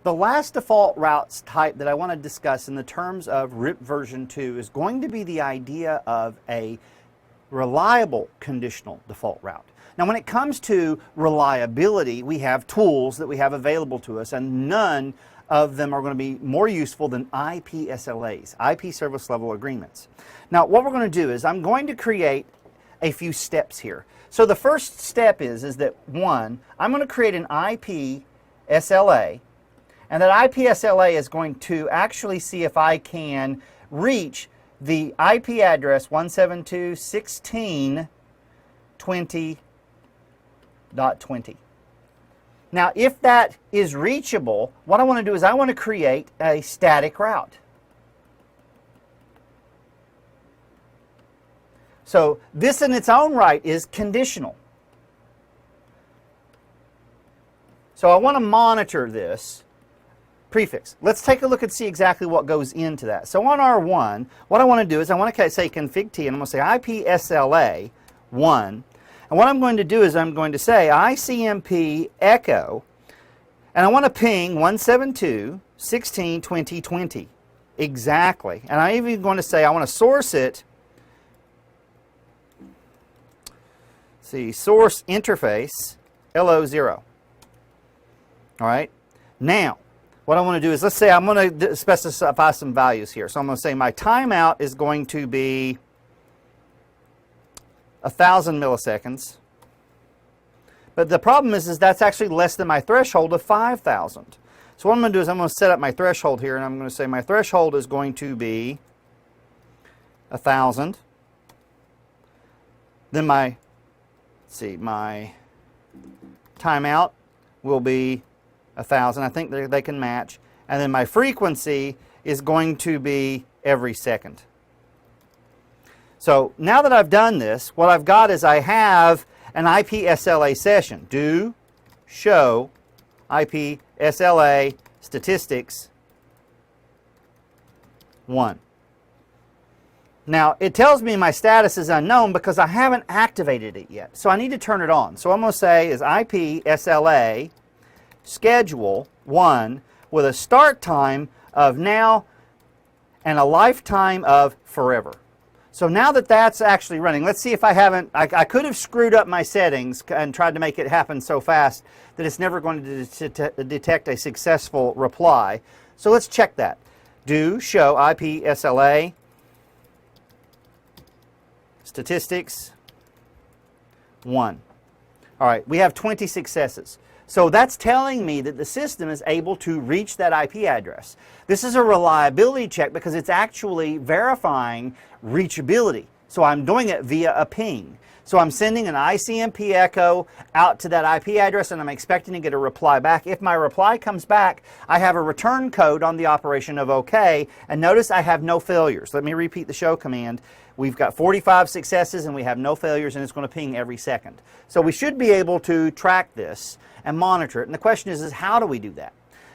The last default routes type that I want to discuss in the terms of RIP version 2 is going to be the idea of a reliable conditional default route. Now, when it comes to reliability, we have tools that we have available to us, and none of them are going to be more useful than IP SLAs, IP Service Level Agreements. Now, what we're going to do is I'm going to create a few steps here. So the first step is that, one, I'm going to create an IP SLA, and that IP SLA is going to actually see if I can reach the IP address 172.16.20.20. Now, if that is reachable, what I want to do is I want to create a static route. So this in its own right is conditional. So I want to monitor this prefix. Let's take a look and see exactly what goes into that. So on R1, what I want to do is I want to say config T, and I'm going to say IP SLA 1. And what I'm going to do is I'm going to say ICMP echo, and I want to ping 172.16.20.20 exactly. And I'm even going to say I want to source it. See, source interface LO0. All right. Now, what I want to do is, let's say I'm going to specify some values here. So I'm going to say my timeout is going to be 1,000 milliseconds. But the problem is that's actually less than my threshold of 5,000. So what I'm going to do is I'm going to set up my threshold here, and I'm going to say my threshold is going to be 1,000. Then my timeout will be 1,000. I think they can match. And then my frequency is going to be every second. So now that I've done this, what I've got is I have an IP SLA session. Do show IP SLA statistics 1. Now, it tells me my status is unknown because I haven't activated it yet. So I need to turn it on. So what I'm going to say is IP SLA schedule 1 with a start time of now and a lifetime of forever. So now that that's actually running, let's see if I haven't, I could have screwed up my settings and tried to make it happen so fast that it's never going to detect a successful reply. So let's check that. Do show IP SLA statistics 1. All right, we have 20 successes. So that's telling me that the system is able to reach that IP address. This is a reliability check because it's actually verifying reachability. So I'm doing it via a ping. So I'm sending an ICMP echo out to that IP address, and I'm expecting to get a reply back. If my reply comes back, I have a return code on the operation of OK. And notice I have no failures. Let me repeat the show command. We've got 45 successes and we have no failures, and it's going to ping every second. So we should be able to track this and monitor it. And the question is how do we do that?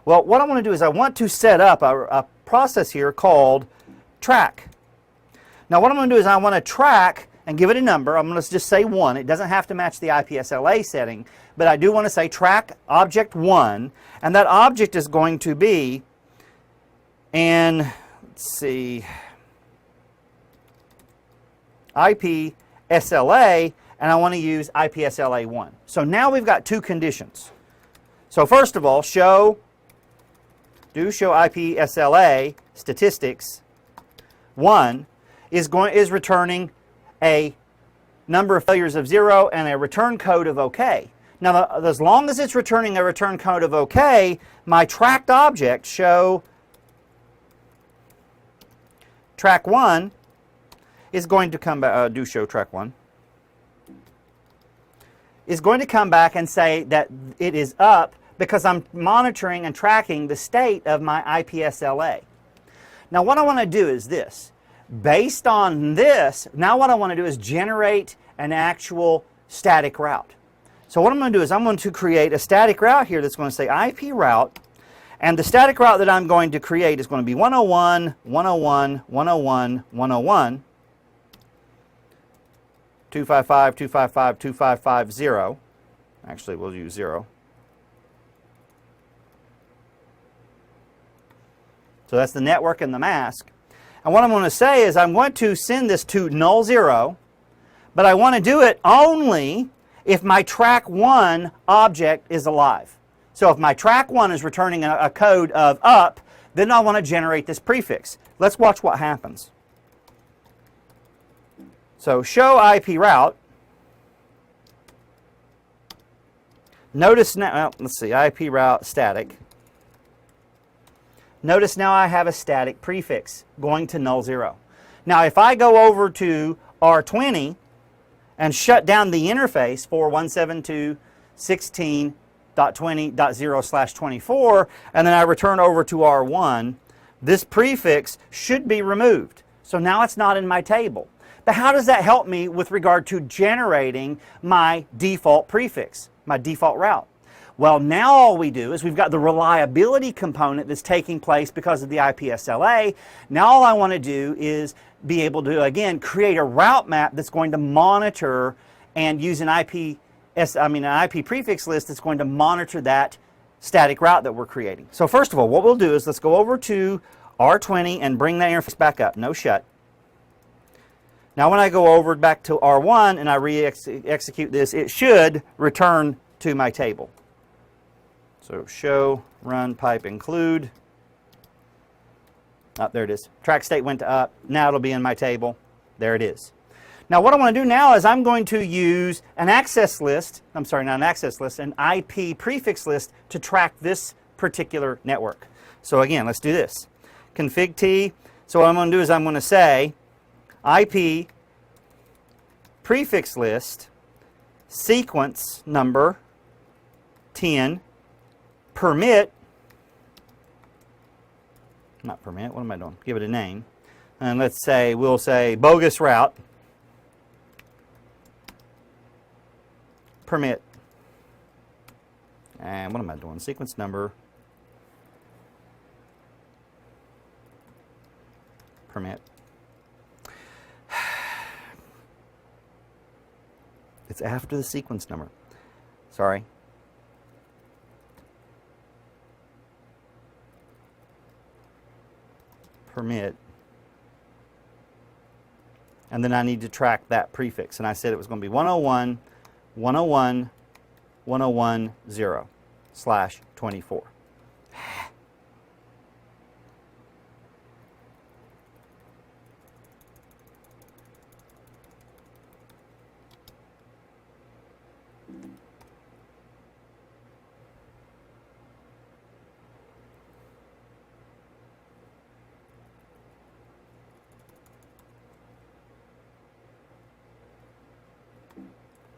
Well, what I want to do is I want to set up a process here called track. Now what I'm going to do is I want to track and give it a number. I'm going to just say 1. It doesn't have to match the IP SLA setting, but I do want to say track object 1, and that object is going to be an, let's see, IP SLA, and I want to use IP SLA 1. So now we've got 2 conditions. So first of all, do show IP SLA statistics 1 is returning a number of failures of 0 and a return code of OK. Now, as long as it's returning a return code of OK, my tracked object show track 1 is going to come back, do show track 1, is going to come back and say that it is up because I'm monitoring and tracking the state of my IP SLA. Now what I want to do is this. Based on this, now what I want to do is generate an actual static route. So what I'm going to do is I'm going to create a static route here that's going to say IP route, and the static route that I'm going to create is going to be 101, 101, 101, 101, 255, 255, 2550. Actually, we'll use 0. So that's the network and the mask. And what I'm going to say is I'm going to send this to null 0, but I want to do it only if my track 1 object is alive. So if my track 1 is returning a code of up, then I want to generate this prefix. Let's watch what happens. So show IP route. Notice now, well, let's see, IP route static. Notice now I have a static prefix going to null 0. Now if I go over to R20 and shut down the interface for 172.16.20.0/24, and then I return over to R1, this prefix should be removed. So now it's not in my table. But how does that help me with regard to generating my default prefix, my default route? Well, now all we do is we've got the reliability component that's taking place because of the IPSLA. Now all I want to do is be able to, again, create a route map that's going to monitor and use an IP prefix list that's going to monitor that static route that we're creating. So first of all, what we'll do is let's go over to R20 and bring that interface back up. No shut. Now when I go over back to R1 and I re-execute this, it should return to my table. So show run pipe include. Oh, there it is. Track state went to up. Now it'll be in my table. There it is. Now what I want to do now is I'm going to use an access list, I'm sorry, not an access list, an IP prefix list to track this particular network. So again, let's do this. Config T. So what I'm going to do is I'm going to say IP prefix list sequence number 10 permit, not permit, what am I doing? Give it a name. And let's say, we'll say bogus route permit. And what am I doing? Sequence number permit. It's after the sequence number. Sorry. Permit. And then I need to track that prefix. And I said it was going to be 101, 101, 101.0/24.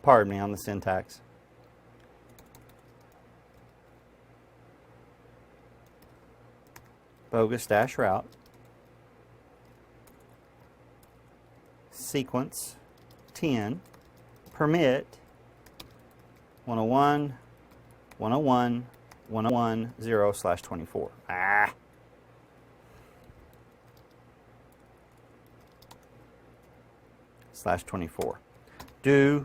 Pardon me on the syntax. Bogus-route sequence 10 permit 101 101 101.0/24. /24. Do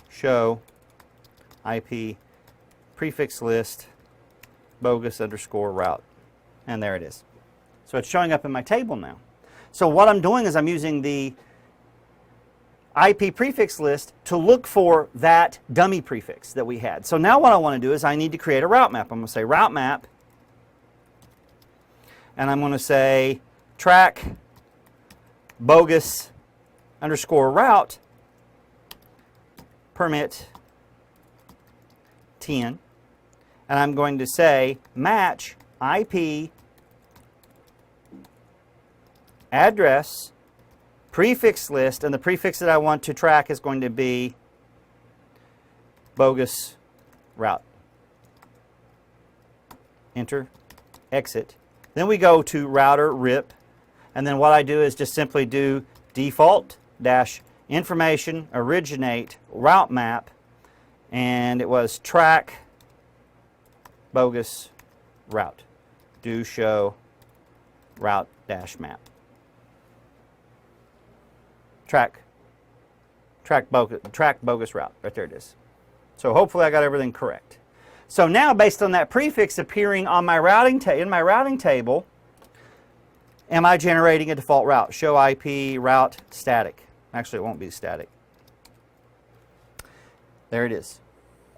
show IP prefix list bogus_route. And there it is. So it's showing up in my table now. So what I'm doing is I'm using the IP prefix list to look for that dummy prefix that we had. So now what I want to do is I need to create a route map. I'm going to say route map, and I'm going to say track bogus_route permit 10, and I'm going to say match IP address prefix list, and the prefix that I want to track is going to be bogus route. Enter, exit. Then we go to router RIP, and then what I do is just simply do default dash information originate route map, and it was track bogus route. Do show route dash map. Track bogus route. Right there it is. So hopefully I got everything correct. So now, based on that prefix appearing on my routing in my routing table, am I generating a default route? Show IP route static. Actually, it won't be static. There it is.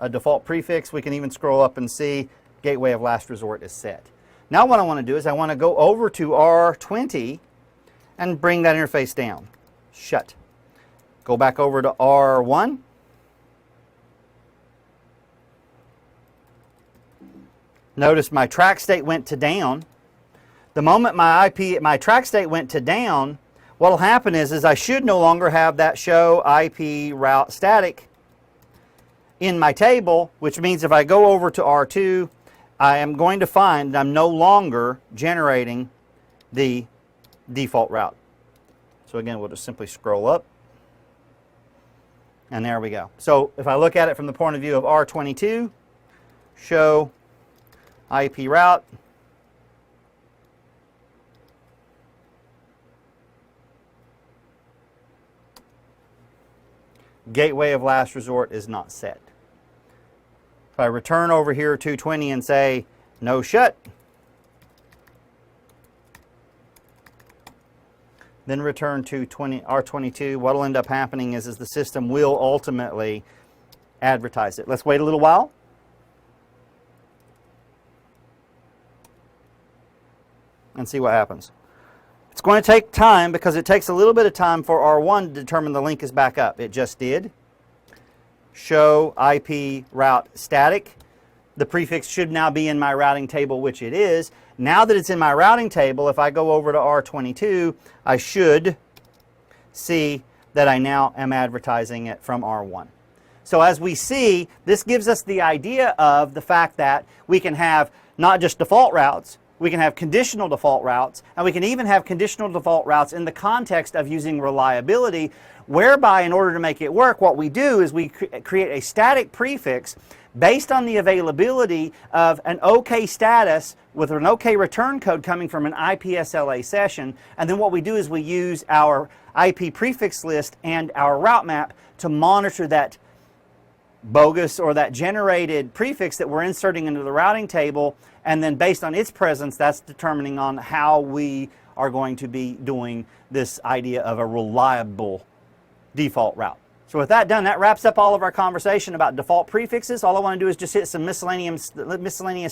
A default prefix. We can even scroll up and see gateway of last resort is set. Now what I want to do is I want to go over to R20 and bring that interface down. Shut. Go back over to R1. Notice my track state went to down. The moment my track state went to down, what will happen is I should no longer have that show IP route static in my table, which means if I go over to R2, I am going to find that I'm no longer generating the default route. So again, we'll just simply scroll up. And there we go. So if I look at it from the point of view of R22, show IP route. Gateway of last resort is not set. If I return over here to 20 and say no shut, then return to R22, what will end up happening is the system will ultimately advertise it. Let's wait a little while. And see what happens. It's going to take time because it takes a little bit of time for R1 to determine the link is back up. It just did. Show IP route static. The prefix should now be in my routing table, which it is. Now that it's in my routing table, if I go over to R22, I should see that I now am advertising it from R1. So as we see, this gives us the idea of the fact that we can have not just default routes, we can have conditional default routes, and we can even have conditional default routes in the context of using reliability, whereby in order to make it work, what we do is we create a static prefix based on the availability of an OK status with an OK return code coming from an IPSLA session, and then what we do is we use our IP prefix list and our route map to monitor that bogus or that generated prefix that we're inserting into the routing table, and then based on its presence, that's determining on how we are going to be doing this idea of a reliable default route. So with that done, that wraps up all of our conversation about default prefixes. All I want to do is just hit some miscellaneous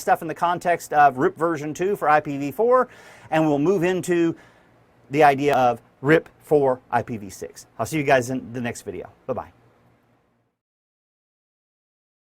stuff in the context of RIP version 2 for IPv4, and we'll move into the idea of RIP for IPv6. I'll see you guys in the next video. Bye-bye.